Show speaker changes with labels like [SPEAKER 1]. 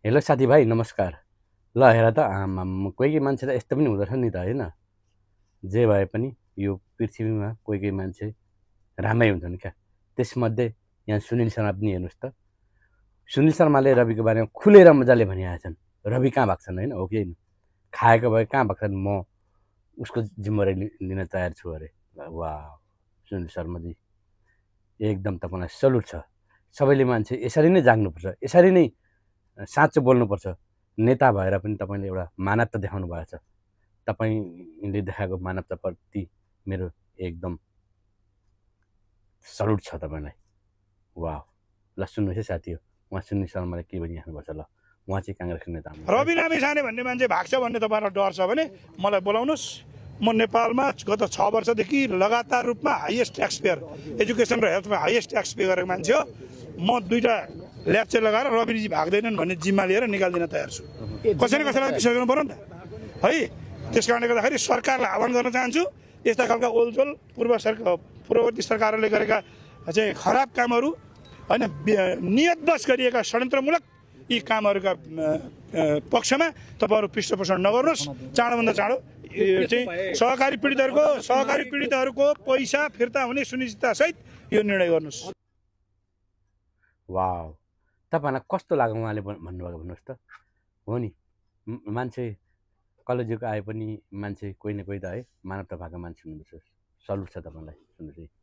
[SPEAKER 1] Hello साथीभाइ नमस्कार। ल हेर त कोही कोही मान्छे त यस्तो पनि हुँदो रहेछ नि त होइन। जे भए पनि यो पृथ्वीमा कोही कोही मान्छे राम्रै हुन्छन् क्या। त्यसमध्ये यहाँ सुनिल शर्मा पनि हेर्नुहोस् त। सुनिल शर्माले रविको बारेमा खुलेर मजाले भनिरहेका छन्। रवि कहाँ भएको छन् होइन, हो कि होइन? खाएको भए कहाँ भएको छन्, म उसको जिम्मेवारी लिन तयार छु अरे। वाह सुनिल शर्माजी, एकदम तपाईँलाई सल्युट छ। सबैले मान्छे यसरी नै जाग्नुपर्छ, यसरी नै साँचो बोल्नुपर्छ। नेता भएर पनि तपाईँले एउटा मानवता देखाउनु भएको छ। तपाईँले देखाएको मानवताप्रति मेरो एकदम सल्युट छ तपाईँलाई। वाह। ल सुन्नुहोस् है साथी, हो उहाँ सुनिल शर्माले के भनिराख्नुपर्छ। ल उहाँ चाहिँ काङ्ग्रेसको नेता हुनुहुन्छ।
[SPEAKER 2] रवि लामिछाने भन्ने मान्छे भाग्छ भन्ने तपाईँलाई डर छ भने मलाई बोलाउनुहोस्। म नेपालमा गत 6 वर्षदेखि लगातार रूपमा हाइएस्ट ट्याक्स पेयर, एजुकेसन र हेल्थमा हाइएस्ट ट्याक्स पे गरेको मान्छे हो। म 2टा ल्याप्चे लगाएर रविजी भाग्दैनन् भन्ने जिम्मा लिएर निकाल्दिन तयार छु। कसैले कसैलाई विश्वास गर्नु पर्यो नि त है। त्यस कारणले गर्दाखेरि सरकारलाई आह्वान गर्न चाहन्छु, यस्ता खालका ओलझोल पूर्ववर्ती सरकारले गरेका चाहिँ खराब कामहरू होइन, नियतवश गरिएका षड्यन्त्रमूलक यी कामहरूका पक्षमा तपाईँहरू पृष्ठपोषण नगर्नुहोस्। चाँडोभन्दा चाँडो चाहिँ सहकारी पीडितहरूको पैसा फिर्ता हुने सुनिश्चितता सहित यो निर्णय गर्नुहोस्।
[SPEAKER 1] वाह, तपाईँहरूलाई कस्तो लाग्यो उहाँले भन्नुभएको भन्नुहोस् त। हो नि, मान्छे कलेजुको आए पनि मान्छे कोही न कोही त है मानवता भएको मान्छे हुनुपर्छ। सल्युट छ तपाईँलाई। सुन्नुहोस् है।